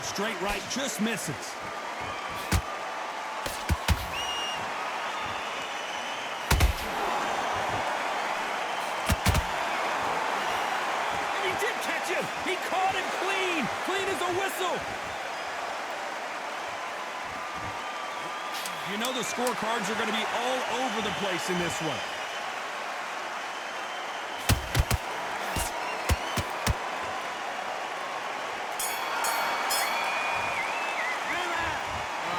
Straight right just misses. And he did catch him. He caught him clean. Clean as a whistle. You know the scorecards are going to be all over the place in this one.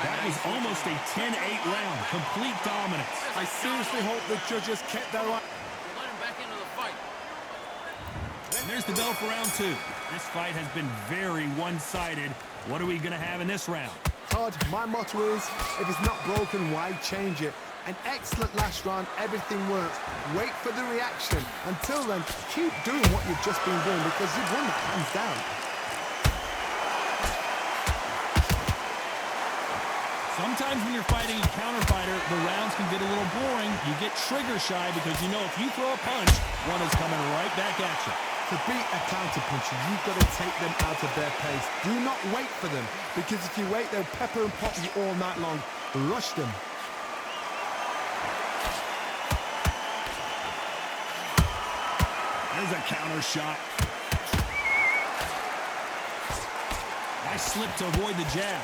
That was almost a 10-8 round. Complete dominance. I seriously hope the judges kept their eye. Let him back into the fight. And there's the bell for round two. This fight has been very one-sided. What are we going to have in this round? Todd, my motto is, if it's not broken, why change it? An excellent last round, everything works. Wait for the reaction. Until then, keep doing what you've just been doing because you've won that hands down. Sometimes when you're fighting a counter fighter, the rounds can get a little boring. You get trigger shy because you know if you throw a punch, one is coming right back at you. To beat a counter-puncher, you've got to take them out of their pace. Do not wait for them, because if you wait, they'll pepper and pop you all night long. Rush them. There's a counter shot. Nice slip to avoid the jab.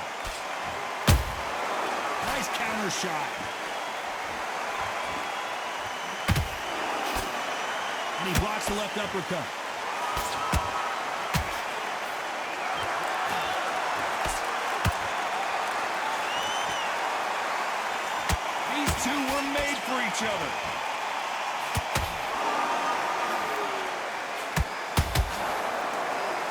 Nice counter shot. And he blocks the left uppercut. These two were made for each other.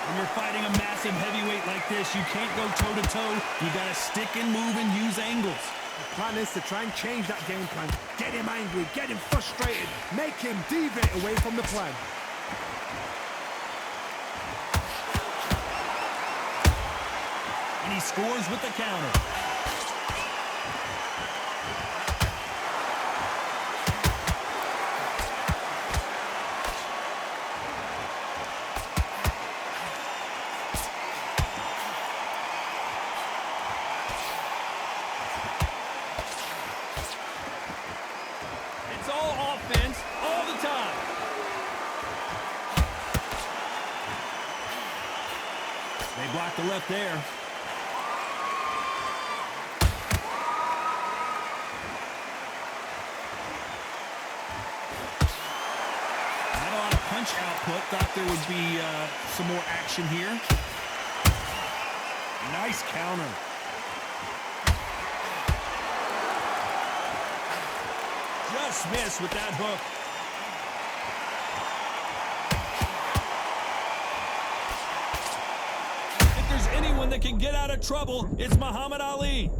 When you're fighting a massive heavyweight like this, you can't go toe-to-toe. You got to stick and move and use angles. The plan is to try and change that game plan. Get him angry, get him frustrated, make him deviate away from the plan. And he scores with the counter. It's all offense all the time. They block the left there. Not a lot of punch output. Thought there would be some more action here. Nice counter. Just missed with that hook. If there's anyone that can get out of trouble, it's Muhammad Ali.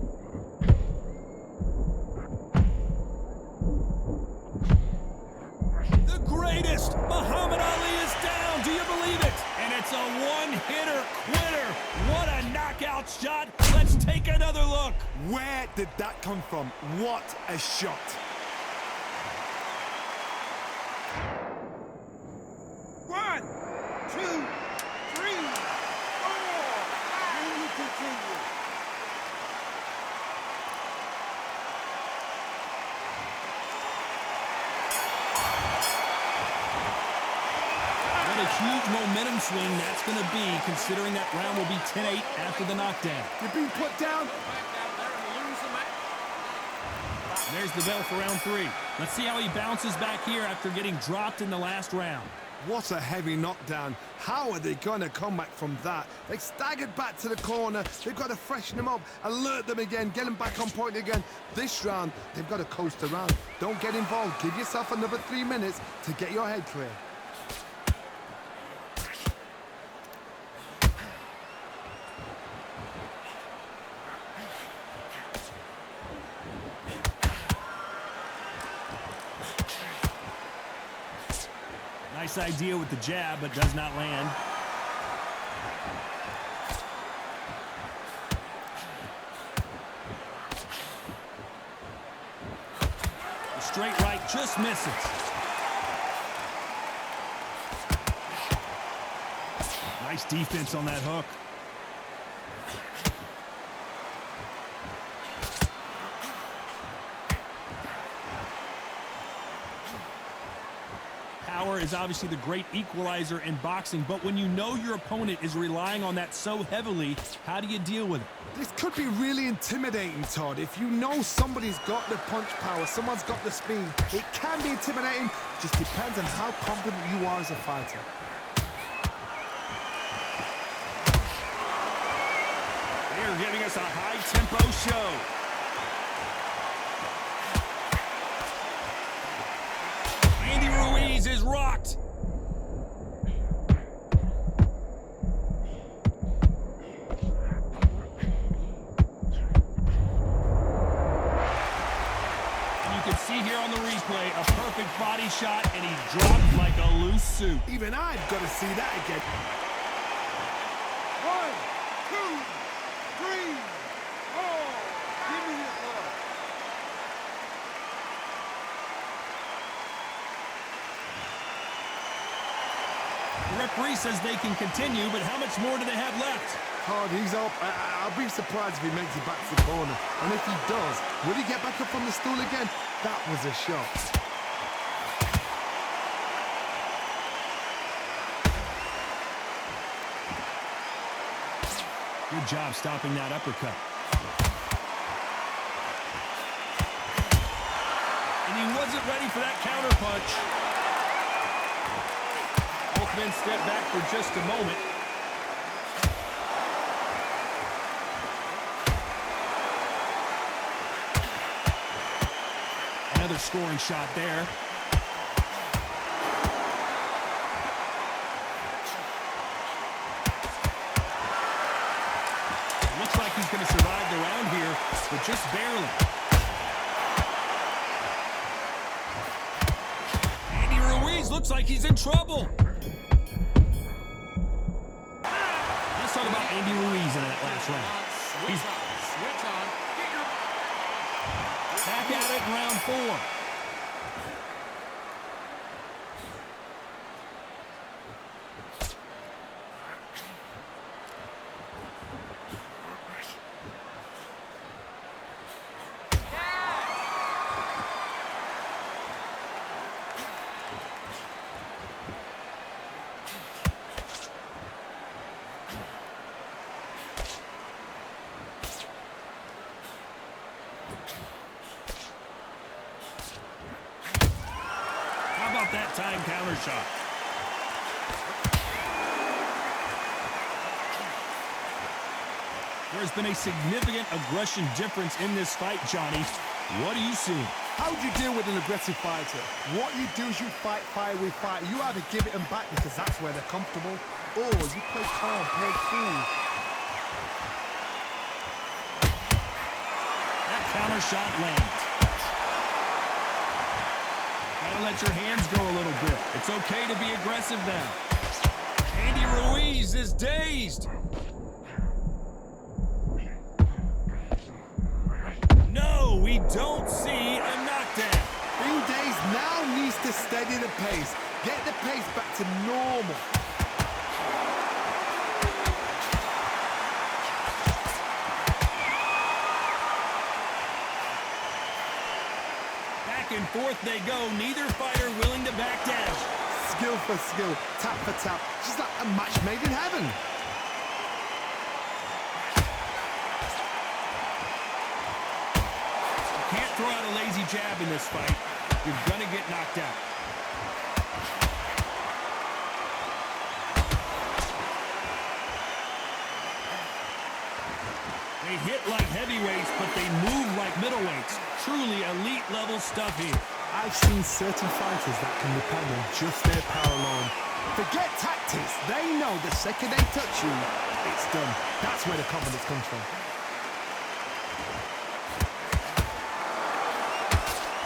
The greatest! Muhammad Ali is down. Do you believe it? And it's a one-hitter quitter. What a knockout shot. Let's take another look. Where did that come from? What a shot. One, two, three, four. And we continue. What a huge momentum swing that's going to be, considering that round will be 10-8 after the knockdown. You've been put down. Back down there and lose the match. There's the bell for round three. Let's see how he bounces back here after getting dropped in the last round. What a heavy knockdown. How are they going to come back from that? They staggered back to the corner. They've got to freshen them up, alert them again, get them back on point again. This round, they've got to coast around. Don't get involved. Give yourself another 3 minutes to get your head clear. Nice idea with the jab, but does not land. The straight right just misses. Nice defense on that hook. power is obviously the great equalizer in boxing, but when you know your opponent is relying on that so heavily, how do you deal with it? This could be really intimidating, Todd. If you know somebody's got the punch power, someone's got the speed, it can be intimidating. Just depends on how confident you are as a fighter. They're giving us a high-tempo show. Andy Ruiz is rocked. See here on the replay, a perfect body shot, and he dropped like a loose suit. Even I've got to see that again. 1, 2, 3, 4. Give me this one. The referee says they can continue, but how much more do they have left? Todd, he's up. I'll be surprised if he makes it back to the corner. And if he does, will he get back up from the stool again? That was a shot. Good job stopping that uppercut. And he wasn't ready for that counter punch. Both men step back for just a moment. Another scoring shot there. Looks like he's going to survive the round here, but just barely. Andy Ruiz looks like he's in trouble. Let's talk about Andy Ruiz in that last round. He's Switch on. Get your... back at it in round 4. That time counter shot. There's been a significant aggression difference in this fight, Johnny. What do you see? How do you deal with an aggressive fighter? What you do is you fight fire with fire. You either give it them back because that's where they're comfortable, or you play calm, play cool. That counter shot lands. Gotta let your hands go a little bit. It's okay to be aggressive now. Andy Ruiz is dazed. No, we don't see a knockdown. Being dazed now needs to steady the pace. Get the pace back to normal. Back and forth they go, neither fighter willing to back down. Skill for skill, tap for tap, just like a match made in heaven. You can't throw out a lazy jab in this fight. You're gonna get knocked out. They hit like heavyweights, but they move like middleweights. Truly elite level stuff here. I've seen certain fighters that can depend on just their power alone. Forget tactics. They know the second they touch you, it's done. That's where the confidence comes from.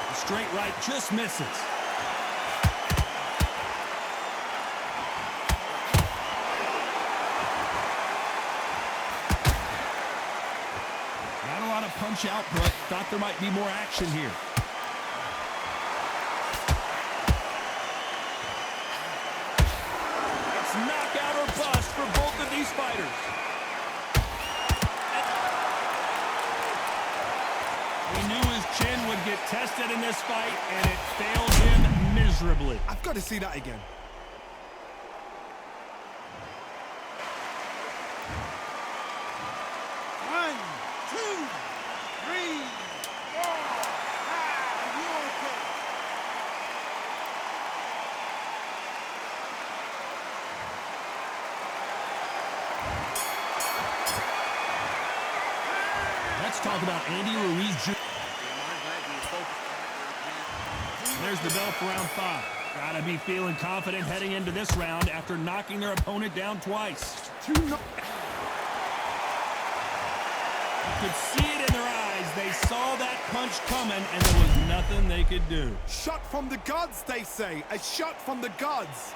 The straight right just misses. Not a lot of punch output. Thought there might be more action here. Knockout or bust for both of these fighters. We knew his chin would get tested in this fight, and it failed him miserably. I've got to see that again. One, two, three, four, five. Are you okay? Let's talk about Andy Ruiz Jr. There's the bell for round 5. Gotta be feeling confident heading into this round after knocking their opponent down twice. Two no You could see it in their eyes. They saw that punch coming, and there was nothing they could do. Shot from the gods, they say. A shot from the gods.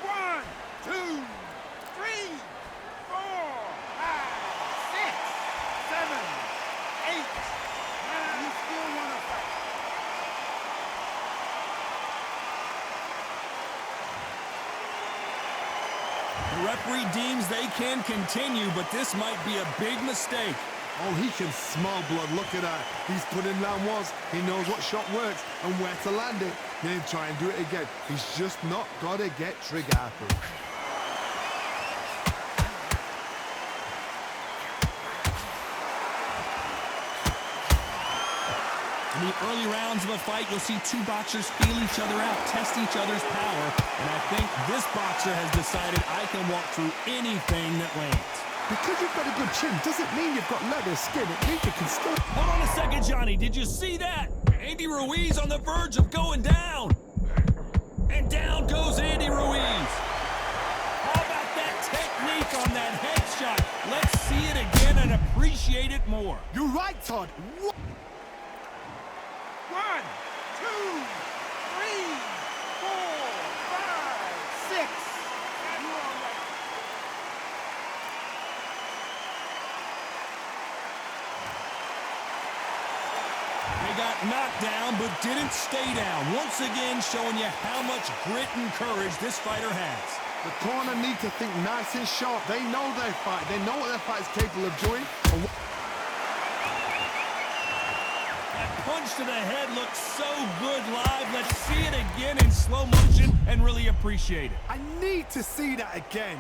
One, two, three, four, five, six, seven, eight, nine. You still want to fight? The referee deems they can continue, but this might be a big mistake. Oh, he can smell blood. Look at that. He's put in round once. He knows what shot works and where to land it. Then try and do it again. He's just not got to get trigger happy. In the early rounds of a fight, you'll see two boxers feel each other out, test each other's power, and I think this boxer has decided I can walk through anything that lands. Because you've got a good chin doesn't mean you've got leather skin. It means you can still... Hold on a second, Johnny. Did you see that? Andy Ruiz on the verge of going down. And down goes Andy Ruiz. How about that technique on that headshot? Let's see it again and appreciate it more. You're right, Todd. What? One, two, three, four, five, six. You all right? They got knocked down but didn't stay down. Once again showing you how much grit and courage this fighter has. The corner need to think nice and sharp. They know their fight. They know what their fight's capable of doing. That punch to the head looks so good live. Let's see it again in slow motion and really appreciate it. I need to see that again.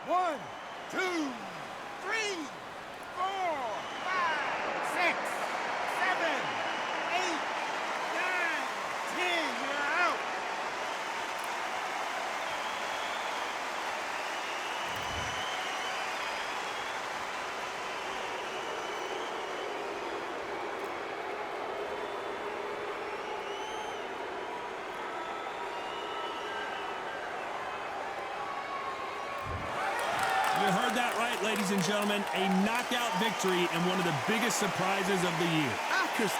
One, two, three, four, five, six, seven, eight, nine, 10. You're out. You heard that right, ladies and gentlemen. A knockout victory and one of the biggest surprises of the year. Accuracy.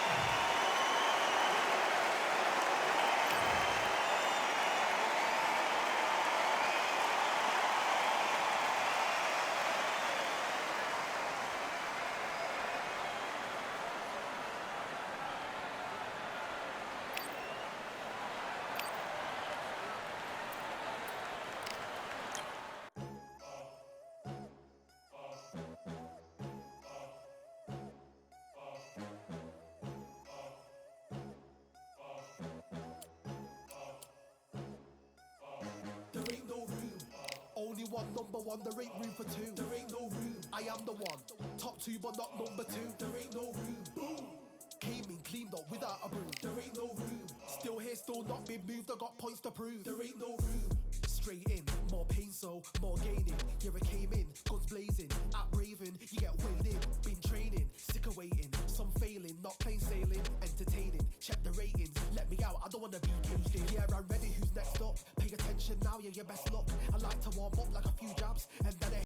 There ain't no room. Only one number one, there ain't room for two. There ain't no room. I am the one. Top two, but not number two. There ain't no room. Boom. Came in, cleaned up without a broom. There ain't no room. Still here, still not been moved. I got points to prove. There ain't no room. Straight in, more pain, so more gaining. Yeah, I came in, guns blazing. At Raven, you get weighed in. Been training, sick of waiting. Some failing, not plain sailing. Entertaining, check the ratings. Let me out, I don't wanna be caged in. Yeah, I'm ready, who's next up? Pay attention now, yeah, your best luck. I like to warm up